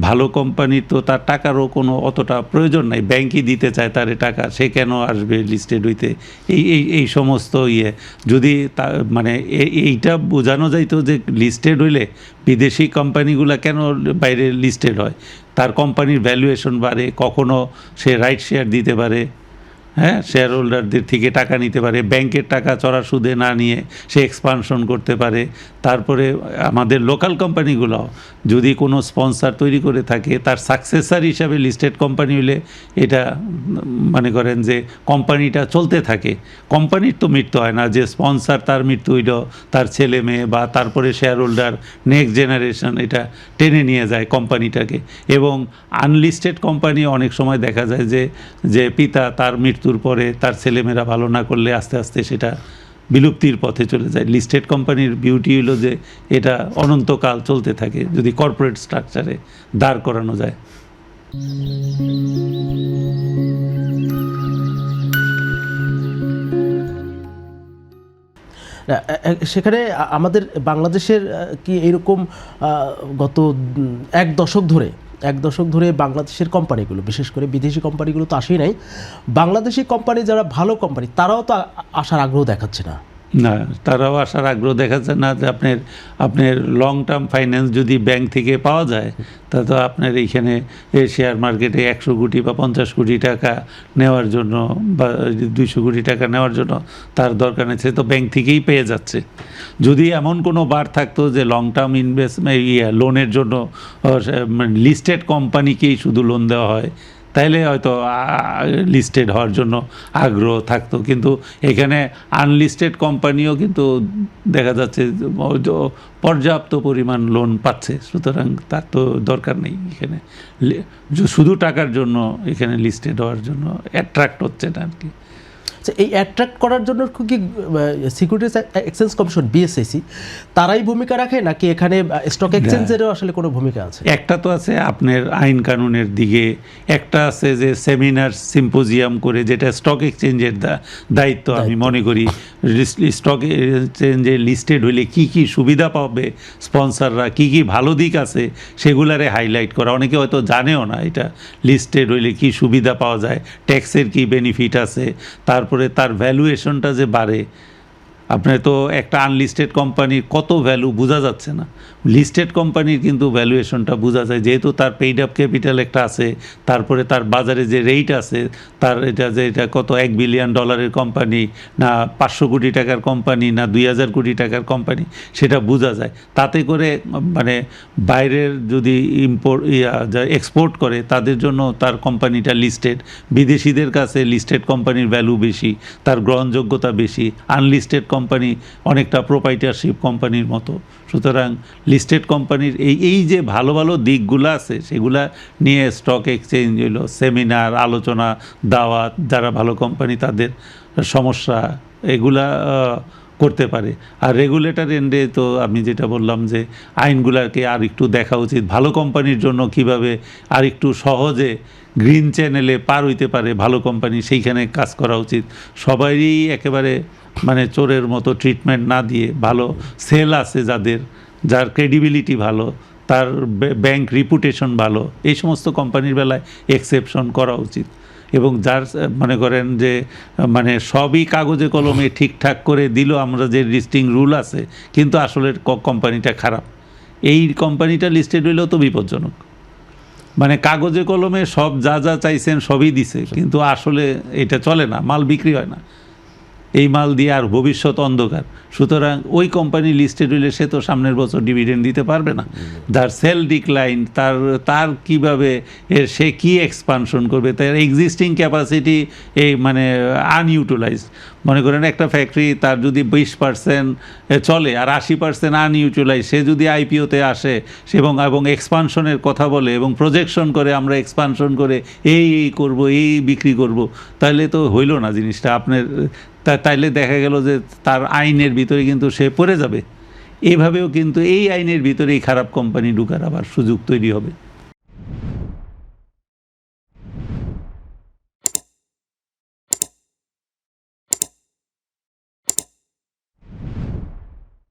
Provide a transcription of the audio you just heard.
ভালো কোম্পানি তো তার টাকারও কোনো অতটা প্রয়োজন নাই, ব্যাংকই দিতে চায় তার টাকা, সে কেন আসবে লিস্টেড হইতে? এই সমস্ত যদি মানে এইটা বোঝানো যাইতো যে লিস্টেড হইলে বিদেশি কোম্পানিগুলো কেন বাইরে লিস্টেড হয়, তার কোম্পানির ভ্যালুয়েশন বাড়ে, কখনো সে রাইট শেয়ার দিতে পারে, হ্যাঁ, শেয়ার হোল্ডারদের থেকে টাকা নিতে পারে, ব্যাংকের টাকা চড়া সুদে না নিয়ে সে এক্সপানশন করতে পারে। তারপরে আমাদের লোকাল কোম্পানিগুলো যদি কোনো স্পন্সর তৈরি করে থাকে, তার সাকসেসর হিসাবে লিস্টেড কোম্পানি হলে এটা মনে করেন যে কোম্পানিটা চলতে থাকে। কোম্পানির তো মৃত্যু হয় না, যে স্পন্সর তার মৃত্যু হইল, তার ছেলে মেয়ে বা তারপরে শেয়ার হোল্ডার নেক্সট জেনারেশন এটা টেনে নিয়ে যায় কোম্পানিটাকে। এবং আনলিস্টেড কোম্পানি অনেক সময় দেখা যায় যে পিতা তার মৃত্যুর পরে তার ছেলেমেয়েরা ভালো না করলে আস্তে আস্তে সেটা বিলুপ্তির পথে চলে যায়। লিস্টেড কোম্পানির বিউটি হলো যে এটা অনন্তকাল চলতে থাকে যদি কর্পোরেট স্ট্রাকচারে দাঁড় করানো যায়। সেখানে আমাদের বাংলাদেশের কি এরকম গত এক দশক ধরে বাংলাদেশের কোম্পানিগুলো, বিশেষ করে বিদেশি কোম্পানিগুলো তো আসেই নাই, বাংলাদেশি কোম্পানি যারা ভালো কোম্পানি তারাও তো আসার আগ্রহ দেখাচ্ছে না। না, তারাও আসার আগ্রহ দেখাচ্ছে না। যে আপনার লং টার্ম ফাইন্যান্স যদি ব্যাংক থেকে পাওয়া যায়, তা তো আপনার এইখানে শেয়ার মার্কেটে 100 কোটি বা 50 কোটি টাকা নেওয়ার জন্য বা 200 কোটি টাকা নেওয়ার জন্য তার দরকার নেই, সে তো ব্যাংক থেকেই পেয়ে যাচ্ছে। যদি এমন কোনো বার থাকতো যে লং টার্ম ইনভেস্টমেন্ট লোনের জন্য লিস্টেড কোম্পানিকেই শুধু লোন দেওয়া হয়, তাইলে হয়তো লিস্টেড হওয়ার জন্য আগ্রহ থাকতো। কিন্তু এখানে আনলিস্টেড কোম্পানিও কিন্তু দেখা যাচ্ছে পর্যাপ্ত পরিমাণ লোন পাচ্ছে, সুতরাং তার তো দরকার নেই এখানে, শুধু টাকার জন্য এখানে লিস্টেড হওয়ার জন্য অ্যাট্রাক্ট হচ্ছে না আর কি। এই অ্যাট্রাক্ট করার জন্য কি সিকিউরিটিজ এক্সচেঞ্জ কমিশন বিএসইসি তারাই ভূমিকা রাখে, নাকি এখানে স্টক এক্সচেঞ্জেরও আসলে কোনো ভূমিকা আছে? একটা তো আছে আপনার আইন কানুনের দিকে, একটা আছে যে সেমিনার সিম্পোজিয়াম করে, যেটা স্টক এক্সচেঞ্জের দায়িত্ব আমি মনে করি। স্টক এক্সচেঞ্জে লিস্টেড হইলে কি কি সুবিধা পাবে স্পন্সররা, কি কি ভালো দিক আছে সেগুলারে হাইলাইট করা। অনেকে হয়তো জানেও না এটা লিস্টেড হইলে কি সুবিধা পাওয়া যায়, ট্যাক্সের কি বেনিফিট আছে, তারপরে তার ভ্যালুয়েশনটা যে বাড়ে। আপনার তো একটা আনলিস্টেড কোম্পানির কত ভ্যালু বোঝা যাচ্ছে না, লিস্টেড কোম্পানির কিন্তু ভ্যালুয়েশনটা বোঝা যায়, যেহেতু তার পেইড আপ ক্যাপিটাল একটা আছে, তারপরে তার বাজারে যে রেট আছে, তার এটা কত $1 বিলিয়ন কোম্পানি না 500 কোটি টাকার কোম্পানি না 2000 কোটি টাকার কোম্পানি, সেটা বোঝা যায়। তাতে করে মানে বাইরের যদি এক্সপোর্ট করে তাদের জন্য তার কোম্পানিটা লিস্টেড, বিদেশিদের কাছে লিস্টেড কোম্পানির ভ্যালু বেশি, তার গ্রহণযোগ্যতা বেশি। আনলিস্টেড কোম্পানি অনেকটা প্রোপাইটারশিপ কোম্পানির মতো। সুতরাং লিস্টেড কোম্পানির এই যে ভালো ভালো দিকগুলো আছে সেগুলা নিয়ে স্টক এক্সচেঞ্জ হলো সেমিনার, আলোচনা, দাওয়াত, যারা ভালো কোম্পানি তাদের সমস্যা এগুলা করতে পারে। আর রেগুলেটর এন্ডে তো আমি যেটা বললাম যে আইনগুলাকে আর একটু দেখা উচিত, ভালো কোম্পানির জন্য কিভাবে আর একটু সহজে গ্রিন চ্যানেলে পার হইতে পারে ভালো কোম্পানি, সেইখানে কাজ করা উচিত। সবারই একেবারে মানে চোরের মতো ট্রিটমেন্ট না দিয়ে, ভালো সেল আছে যার ক্রেডিবিলিটি ভালো, তার ব্যাংক রিপুটেশন ভালো, এই সমস্ত কোম্পানির বেলায় এক্সেপশন করা উচিত। এবং যার মনে করেন যে মানে সবই কাগজে কলমে ঠিকঠাক করে দিল, আমরা যে লিস্টিং রুল আছে, কিন্তু আসলে কোম্পানিটা খারাপ, এই কোম্পানিটা লিস্টেড হইলেও তো বিপজ্জনক। মানে কাগজে কলমে সব যা চাইছেন সবই দিছে, কিন্তু আসলে এটা চলে না, মাল বিক্রি হয় না, এই মাল দিয়ে আর ভবিষ্যৎ অন্ধকার। সুতরাং ওই কোম্পানি লিস্টেড হইলে সে তো সামনের বছর ডিভিডেন্ড দিতে পারবে না, যার সেল ডিক্লাইন, তার কীভাবে সে কি এক্সপানশন করবে, তার এক্সিস্টিং ক্যাপাসিটি এই মানে আনইউটিলাইজ। মনে করেন একটা ফ্যাক্টরি তার যদি 20% চলে আর 80% আনইউটিলাইজ, সে যদি আইপিওতে আসে এবং এক্সপানশনের কথা বলে এবং প্রজেকশন করে আমরা এক্সপানশন করে এই করব, এই বিক্রি করব, তাহলে তো হইল না জিনিসটা আপনার। তাইলে দেখা গেল যে তার আইনের ভিতরে কিন্তু সে পড়ে যাবে। এভাবেও কিন্তু এই আইনের ভিতরেই খারাপ কোম্পানি ঢুকার আবার সুযোগ তৈরি হবে।